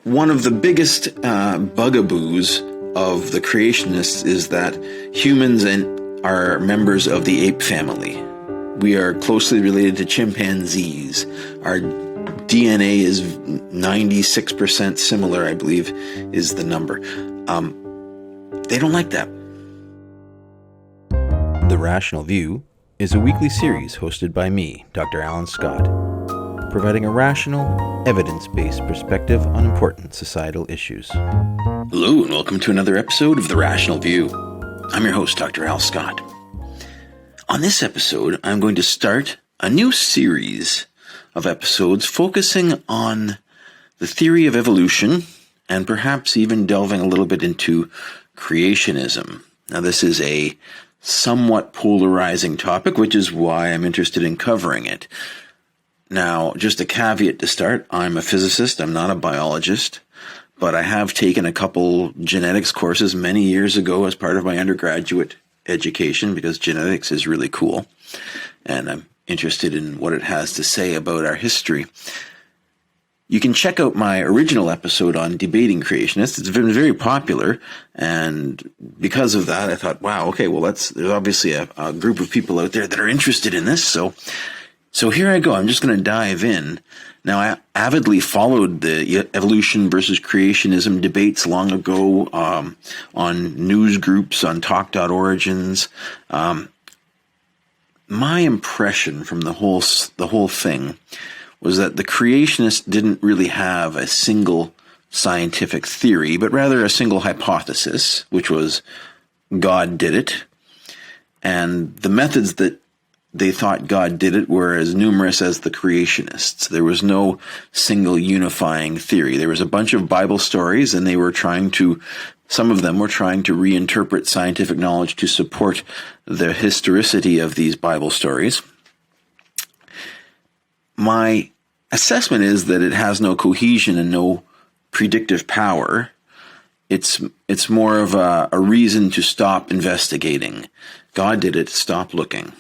One of the biggest bugaboos of the creationists is that humans are members of the ape family. We are closely related to chimpanzees. Our DNA is 96% similar, I believe, is the number. They don't like that. The Rational View is a weekly series hosted by me, Dr. Alan Scott, providing a rational, evidence-based perspective on important societal issues. Hello, and welcome to another episode of The Rational View. I'm your host, Dr. Al Scott. On this episode, I'm going to start a new series of episodes focusing on the theory of evolution and perhaps even delving a little bit into creationism. Now, this is a somewhat polarizing topic, which is why I'm interested in covering it. Now, just a caveat to start, I'm a physicist, I'm not a biologist, but I have taken a couple genetics courses many years ago as part of my undergraduate education because genetics is really cool, and I'm interested in what it has to say about our history. You can check out my original episode on debating creationists. It's been very popular, and because of that, I thought, wow, okay, well, there's obviously a group of people out there that are interested in this, so here I go. I'm just going to dive in. Now, I avidly followed the evolution versus creationism debates long ago on news groups, on talk.origins. My impression from the whole thing was that the creationists didn't really have a single scientific theory, but rather a single hypothesis, which was God did it. And the methods that they thought God did it were as numerous as the creationists. There was no single unifying theory. There was a bunch of Bible stories, and some of them were trying to reinterpret scientific knowledge to support the historicity of these Bible stories. My assessment is that it has no cohesion and no predictive power. It's more of a reason to stop investigating. God did it, stop looking.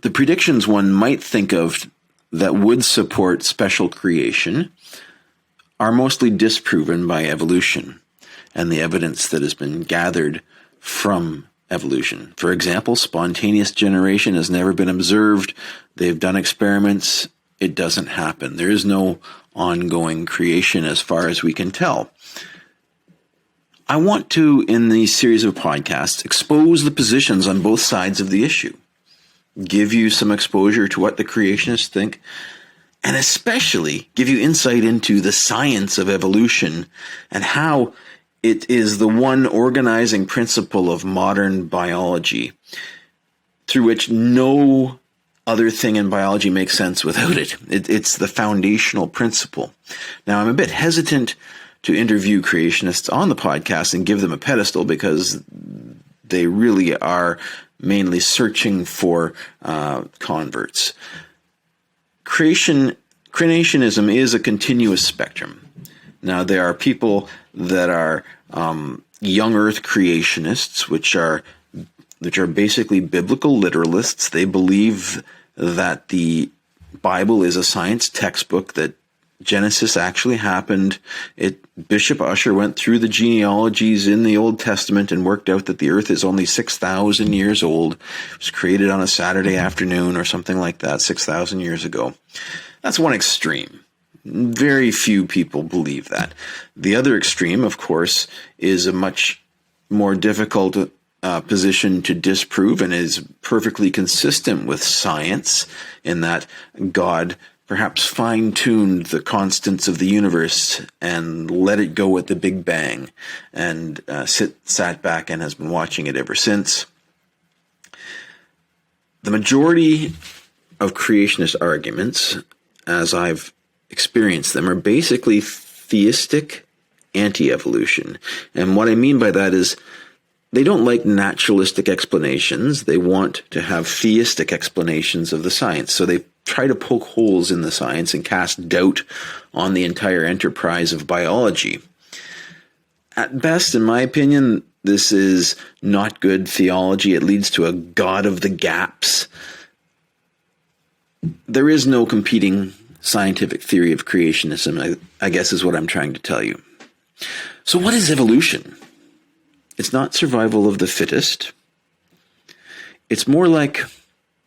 The predictions one might think of that would support special creation are mostly disproven by evolution and the evidence that has been gathered from evolution. For example, spontaneous generation has never been observed. They've done experiments. It doesn't happen. There is no ongoing creation as far as we can tell. I want to, in these series of podcasts, expose the positions on both sides of the issue, give you some exposure to what the creationists think, and especially give you insight into the science of evolution and how it is the one organizing principle of modern biology, through which no other thing in biology makes sense without it. It's the foundational principle. Now, I'm a bit hesitant to interview creationists on the podcast and give them a pedestal because they really are mainly searching for converts. Creationism is a continuous spectrum. Now, there are people that are young earth creationists, which are basically biblical literalists. They believe that the Bible is a science textbook, that Genesis actually happened. Bishop Ussher went through the genealogies in the Old Testament and worked out that the earth is only 6,000 years old. It was created on a Saturday afternoon or something like that, 6,000 years ago. That's one extreme. Very few people believe that. The other extreme, of course, is a much more difficult position to disprove and is perfectly consistent with science in that God perhaps fine-tuned the constants of the universe and let it go at the Big Bang and sat back and has been watching it ever since. The majority of creationist arguments, as I've experienced them, are basically theistic anti-evolution. And what I mean by that is they don't like naturalistic explanations. They want to have theistic explanations of the science. So they try to poke holes in the science and cast doubt on the entire enterprise of biology. At best, in my opinion, this is not good theology. It leads to a God of the gaps. There is no competing scientific theory of creationism, I guess is what I'm trying to tell you. So what is evolution? It's not survival of the fittest. It's more like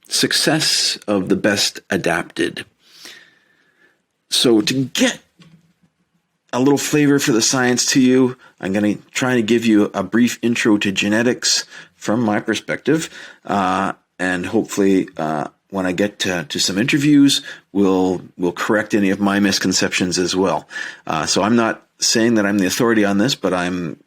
success of the best adapted. So to get a little flavor for the science to you, I'm going to try to give you a brief intro to genetics from my perspective, and hopefully when I get to some interviews, we'll correct any of my misconceptions as well. So I'm not saying that I'm the authority on this, but I'm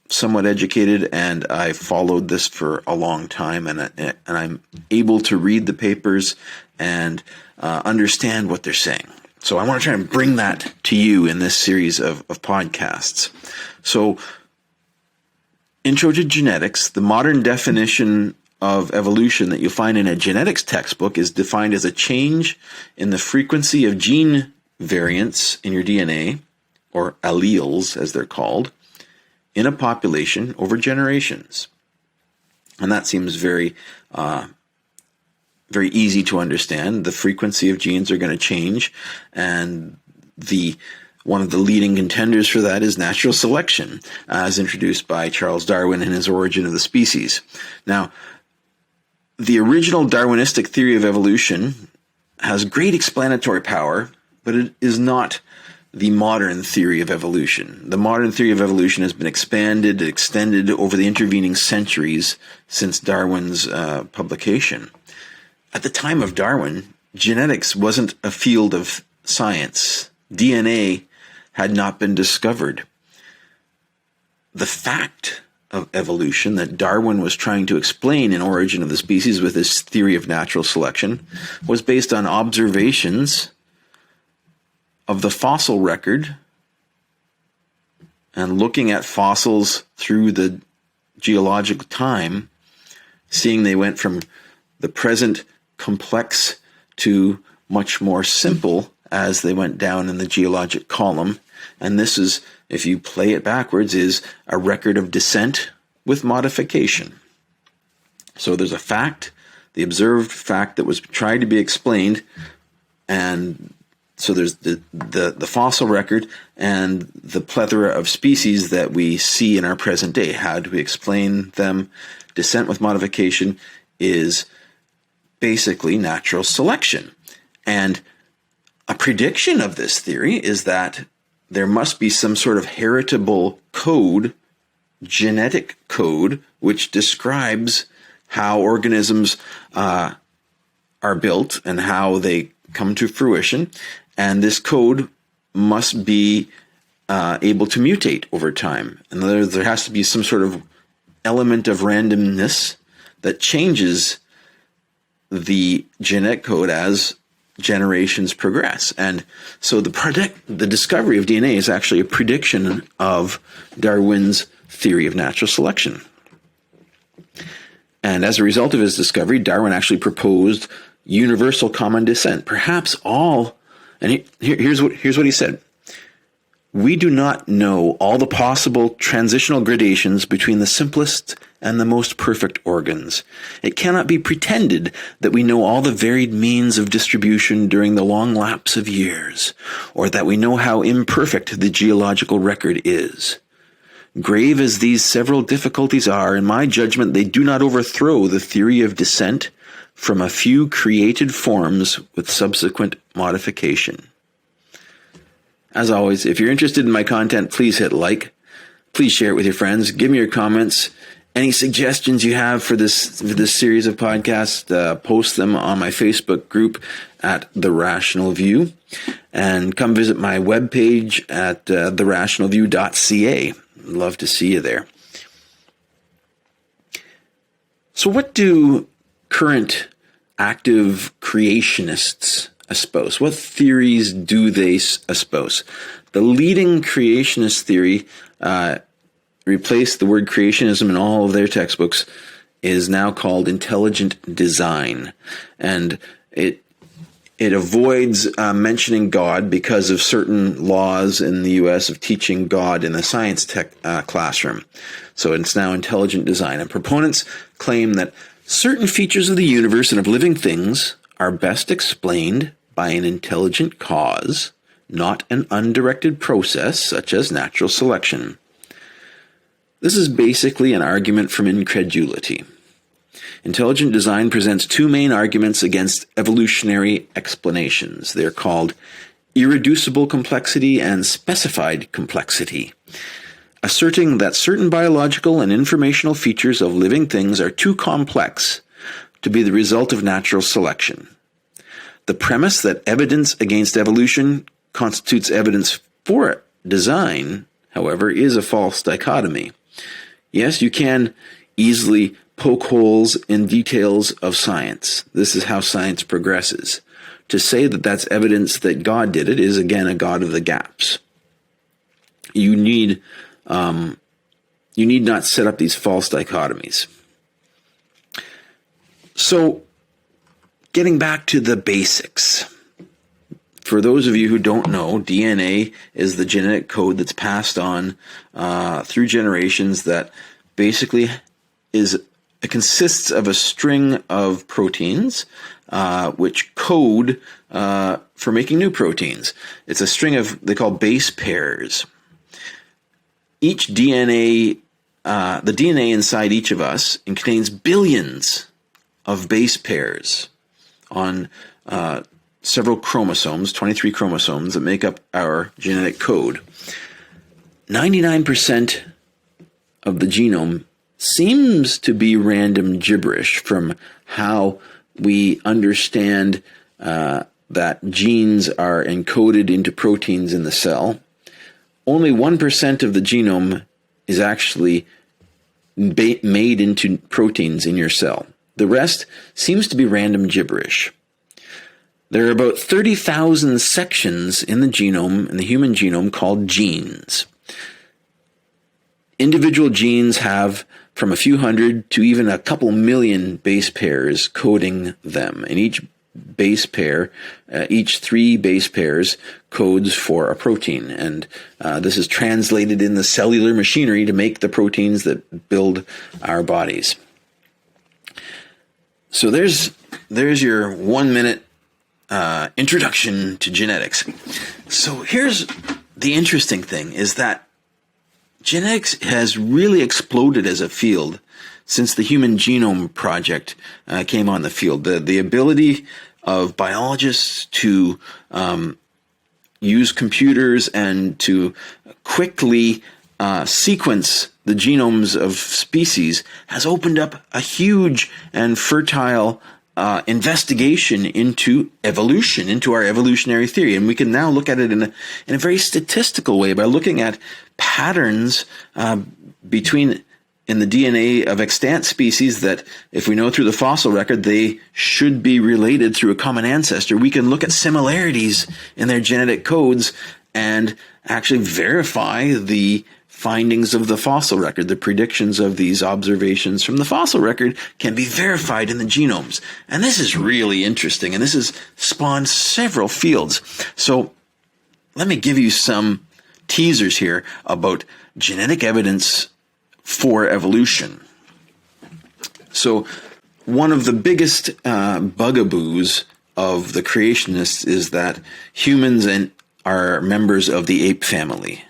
somewhat educated, and I followed this for a long time, and I'm able to read the papers and understand what they're saying. So I want to try and bring that to you in this series of podcasts. So, intro to genetics. The modern definition of evolution that you'll find in a genetics textbook is defined as a change in the frequency of gene variants in your DNA, or alleles as they're called, in a population over generations. And that seems very easy to understand. The frequency of genes are going to change, and one of the leading contenders for that is natural selection, as introduced by Charles Darwin in his Origin of the Species. Now, the original Darwinistic theory of evolution has great explanatory power, but it is not the modern theory of evolution. The modern theory of evolution has been expanded, extended over the intervening centuries since Darwin's publication. At the time of Darwin, genetics wasn't a field of science. DNA had not been discovered. The fact of evolution that Darwin was trying to explain in Origin of the Species with his theory of natural selection was based on observations of the fossil record and looking at fossils through the geological time, seeing they went from the present complex to much more simple as they went down in the geologic column. And this is, if you play it backwards, is a record of descent with modification. So there's a fact, the observed fact that was tried to be explained, and so there's the fossil record and the plethora of species that we see in our present day. How do we explain them? Descent with modification is basically natural selection. And a prediction of this theory is that there must be some sort of heritable code, genetic code, which describes how organisms are built and how they come to fruition. And this code must be able to mutate over time. And there has to be some sort of element of randomness that changes the genetic code as generations progress. And so the discovery of DNA is actually a prediction of Darwin's theory of natural selection. And as a result of his discovery, Darwin actually proposed universal common descent. Perhaps all, and here's what he said. We do not know all the possible transitional gradations between the simplest and the most perfect organs. It cannot be pretended that we know all the varied means of distribution during the long lapse of years, or that we know how imperfect the geological record is. Grave as these several difficulties are, in my judgment, they do not overthrow the theory of descent from a few created forms with subsequent modification. As always, if you're interested in my content, please hit like. Please share it with your friends. Give me your comments. Any suggestions you have for this series of podcasts, post them on my Facebook group at TheRationalView. And come visit my webpage at TheRationalView.ca. Love to see you there. So what do current active creationists espouse? What theories do they espouse? The leading creationist theory, replaced the word creationism in all of their textbooks, is now called intelligent design. And it avoids mentioning God because of certain laws in the U.S. of teaching God in the science classroom. So it's now intelligent design. And proponents claim that certain features of the universe and of living things are best explained by an intelligent cause, not an undirected process such as natural selection. This is basically an argument from incredulity. Intelligent design presents two main arguments against evolutionary explanations. They're called irreducible complexity and specified complexity, asserting that certain biological and informational features of living things are too complex to be the result of natural selection. The premise that evidence against evolution constitutes evidence for design, however, is a false dichotomy. Yes, you can easily poke holes in details of science. This is how science progresses. To say that that's evidence that God did it is, again, a God of the gaps. You need not set up these false dichotomies. So, getting back to the basics. For those of you who don't know, DNA is the genetic code that's passed on through generations that basically it consists of a string of proteins which code for making new proteins. It's a string of, they call base pairs. Each DNA, the DNA inside each of us contains billions of base pairs on several chromosomes, 23 chromosomes that make up our genetic code. 99% of the genome seems to be random gibberish from how we understand that genes are encoded into proteins in the cell. Only 1% of the genome is actually made into proteins in your cell. The rest seems to be random gibberish. There are about 30,000 sections in the genome, in the human genome, called genes. Individual genes have from a few hundred to even a couple million base pairs coding them. And each base pair, each 3 base pairs codes for a protein. And this is translated in the cellular machinery to make the proteins that build our bodies. So there's your 1-minute introduction to genetics. So here's the interesting thing, is that genetics has really exploded as a field since the Human Genome Project came on the field. The ability of biologists to use computers and to quickly sequence the genomes of species has opened up a huge and fertile investigation into evolution, into our evolutionary theory. And we can now look at it in a very statistical way by looking at patterns in the DNA of extant species that, if we know through the fossil record, they should be related through a common ancestor. We can look at similarities in their genetic codes and actually verify the findings of the fossil record. The predictions of these observations from the fossil record can be verified in the genomes. And this is really interesting, and this has spawned several fields. So let me give you some teasers here about genetic evidence for evolution. So one of the biggest bugaboos of the creationists is that humans are members of the ape family.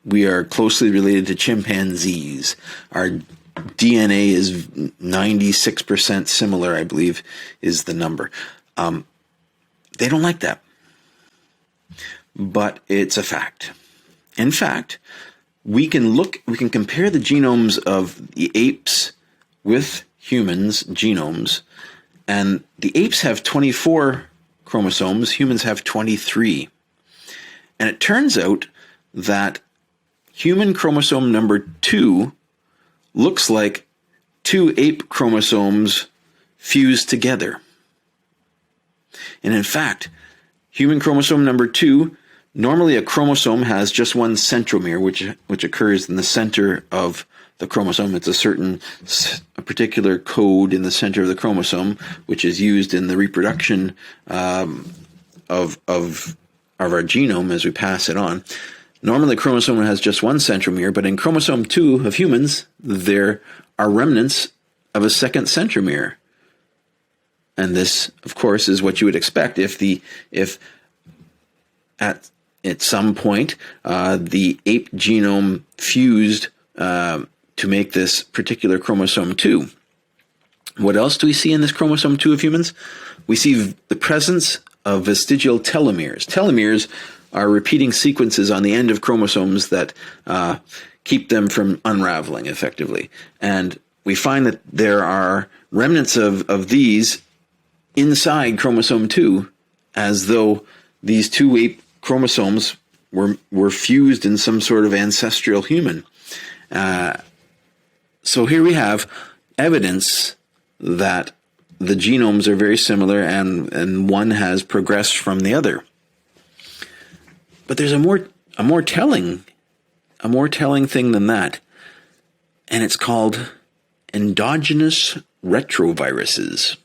We are closely related to chimpanzees. Our DNA is 96% similar, I believe, is the number. They don't like that. But it's a fact. In fact, we can compare the genomes of the apes with humans' genomes, and the apes have 24 chromosomes, humans have 23. And it turns out that human chromosome number 2 looks like 2 ape chromosomes fused together. And in fact, human chromosome number 2, normally a chromosome has just one centromere, which occurs in the center of the chromosome. It's a particular code in the center of the chromosome, which is used in the reproduction of our genome as we pass it on. Normally, the chromosome has just one centromere, but in chromosome 2 of humans, there are remnants of a second centromere. And this, of course, is what you would expect if at some point the ape genome fused to make this particular chromosome 2. What else do we see in this chromosome 2 of humans? We see the presence of vestigial telomeres. Telomeres are repeating sequences on the end of chromosomes that keep them from unraveling effectively. And we find that there are remnants of these inside chromosome 2, as though these two ape chromosomes were fused in some sort of ancestral human. So here we have evidence that the genomes are very similar and one has progressed from the other. But there's a more telling thing than that, and it's called endogenous retroviruses.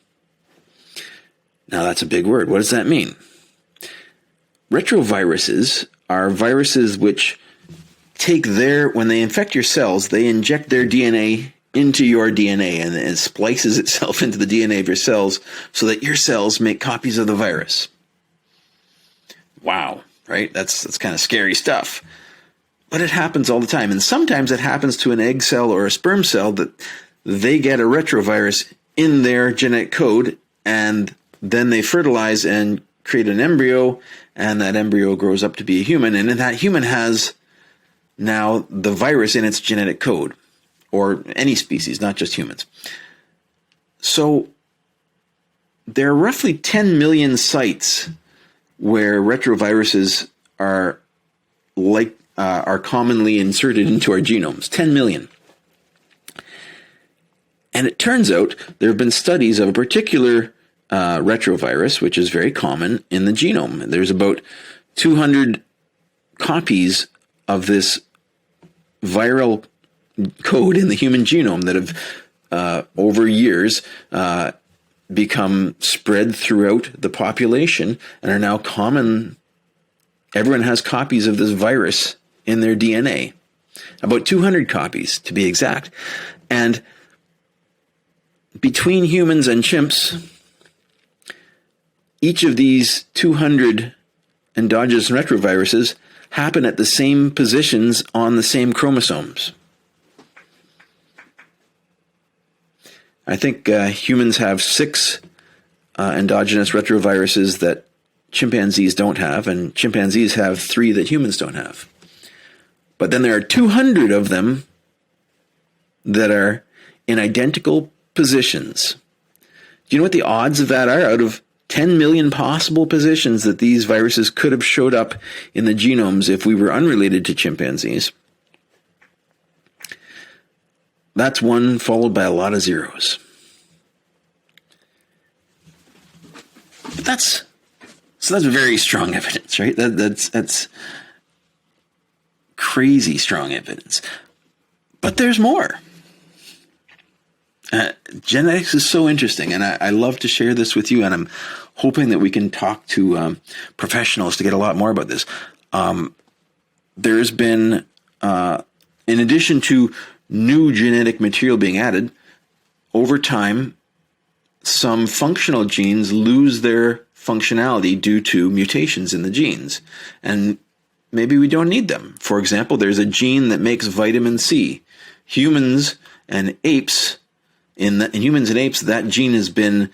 Now that's a big word. What does that mean? Retroviruses are viruses which when they infect your cells, they inject their DNA into your DNA, and it splices itself into the DNA of your cells so that your cells make copies of the virus. Wow, right? That's kind of scary stuff. But it happens all the time. And sometimes it happens to an egg cell or a sperm cell that they get a retrovirus in their genetic code, and then they fertilize and create an embryo, and that embryo grows up to be a human, and that human has now the virus in its genetic code, or any species, not just humans. So there are roughly 10 million sites where retroviruses are commonly inserted into our genomes. 10 million. And it turns out there have been studies of a particular retrovirus, which is very common in the genome. There's about 200 copies of this viral code in the human genome that have, over years, become spread throughout the population and are now common. Everyone has copies of this virus in their DNA. About 200 copies, to be exact. And between humans and chimps, each of these 200 endogenous retroviruses happen at the same positions on the same chromosomes. I think humans have 6 endogenous retroviruses that chimpanzees don't have, and chimpanzees have 3 that humans don't have. But then there are 200 of them that are in identical positions. Do you know what the odds of that are? Out of 10 million possible positions that these viruses could have showed up in the genomes if we were unrelated to chimpanzees, that's 1 followed by a lot of zeros. But that's very strong evidence, right? That's crazy strong evidence. But there's more. Genetics is so interesting, and I love to share this with you, and I'm hoping that we can talk to professionals to get a lot more about this. There's been, in addition to new genetic material being added, over time, some functional genes lose their functionality due to mutations in the genes, and maybe we don't need them. For example, there's a gene that makes vitamin C. Humans and apes, in humans and apes, that gene has been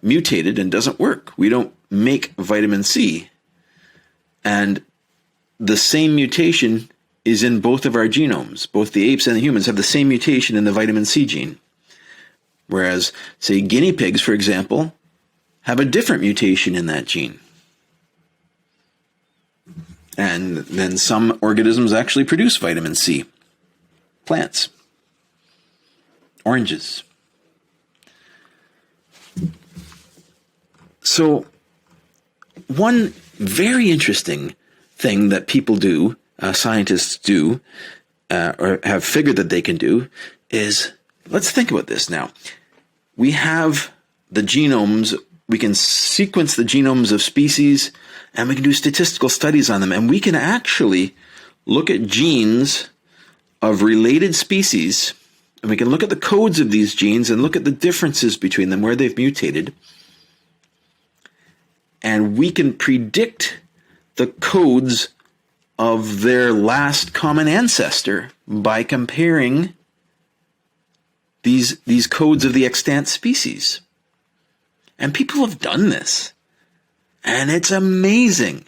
mutated and doesn't work. We don't make vitamin C. And the same mutation is in both of our genomes. Both the apes and the humans have the same mutation in the vitamin C gene. Whereas, say, guinea pigs, for example, have a different mutation in that gene. And then some organisms actually produce vitamin C. Plants. Oranges. So, one very interesting thing that people do, scientists do, or have figured that they can do, is, let's think about this now. We have the genomes, we can sequence the genomes of species, and we can do statistical studies on them, and we can actually look at genes of related species and we can look at the codes of these genes and look at the differences between them, where they've mutated. And we can predict the codes of their last common ancestor by comparing these codes of the extant species. And people have done this. And it's amazing.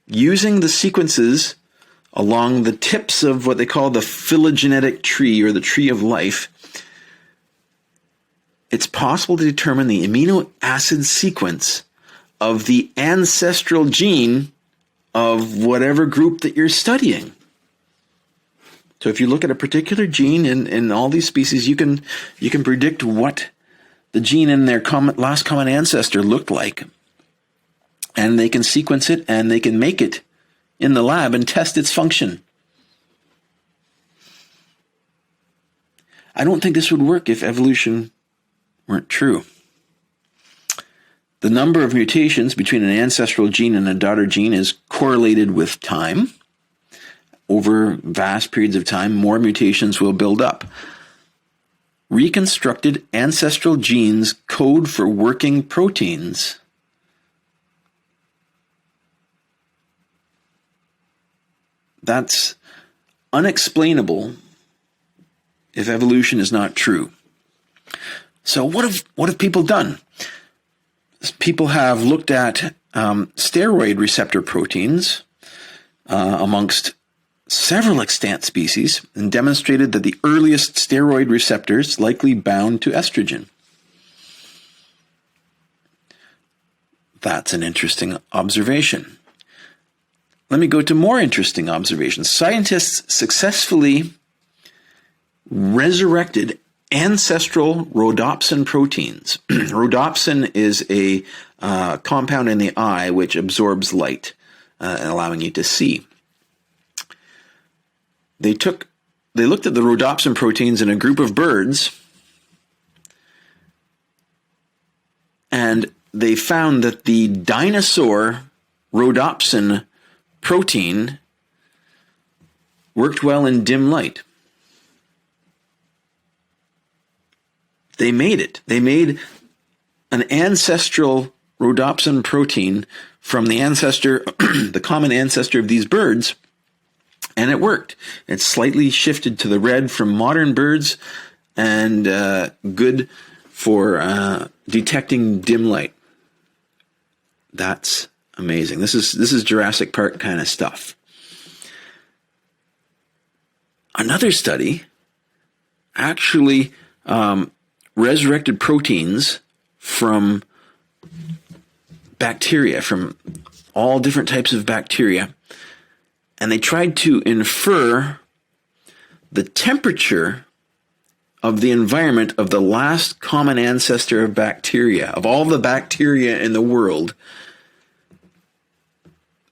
Using the sequences along the tips of what they call the phylogenetic tree, or the tree of life, it's possible to determine the amino acid sequence of the ancestral gene of whatever group that you're studying. So if you look at a particular gene in all these species, you can predict what the gene in their last common ancestor looked like. And they can sequence it, and they can make it in the lab and test its function. I don't think this would work if evolution weren't true. The number of mutations between an ancestral gene and a daughter gene is correlated with time. Over vast periods of time, more mutations will build up. Reconstructed ancestral genes code for working proteins. That's unexplainable if evolution is not true. So what have people done? People have looked at steroid receptor proteins amongst several extant species and demonstrated that the earliest steroid receptors likely bound to estrogen. That's an interesting observation. Let me go to more interesting observations. Scientists successfully resurrected ancestral rhodopsin proteins. Rhodopsin is a compound in the eye which absorbs light, allowing you to see. They looked at the rhodopsin proteins in a group of birds, and they found that the dinosaur rhodopsin protein worked well in dim light. They made it. They made an ancestral rhodopsin protein from the ancestor, the common ancestor of these birds, and it worked. It slightly shifted to the red from modern birds, and good for detecting dim light. That's amazing. This is Jurassic Park kind of stuff. Another study actually resurrected proteins from bacteria, from all different types of bacteria, and they tried to infer the temperature of the environment of the last common ancestor of bacteria. Of all the bacteria in the world,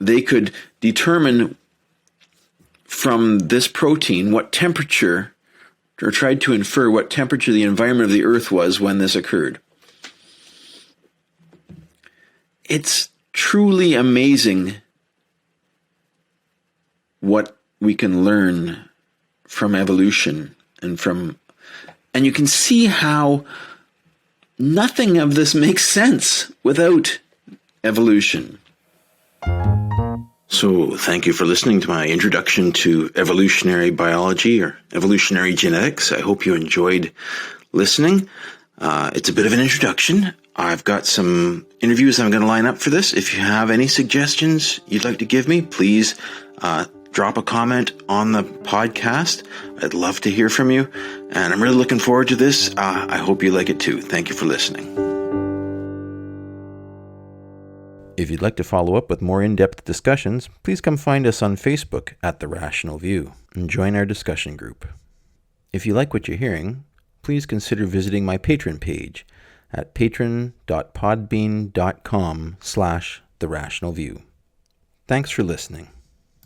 they could determine from this protein what temperature, or tried to infer what temperature the environment of the Earth was when this occurred. It's truly amazing what we can learn from evolution and you can see how nothing of this makes sense without evolution. So thank you for listening to my introduction to evolutionary biology or evolutionary genetics. I hope you enjoyed listening. It's a bit of an introduction. I've got some interviews I'm going to line up for this. If you have any suggestions you'd like to give me, please drop a comment on the podcast. I'd love to hear from you, and I'm really looking forward to this. I hope you like it too. Thank you for listening. If you'd like to follow up with more in-depth discussions, please come find us on Facebook at TheRationalView and join our discussion group. If you like what you're hearing, please consider visiting my Patreon page at patron.podbean.com/TheRationalView. Thanks for listening.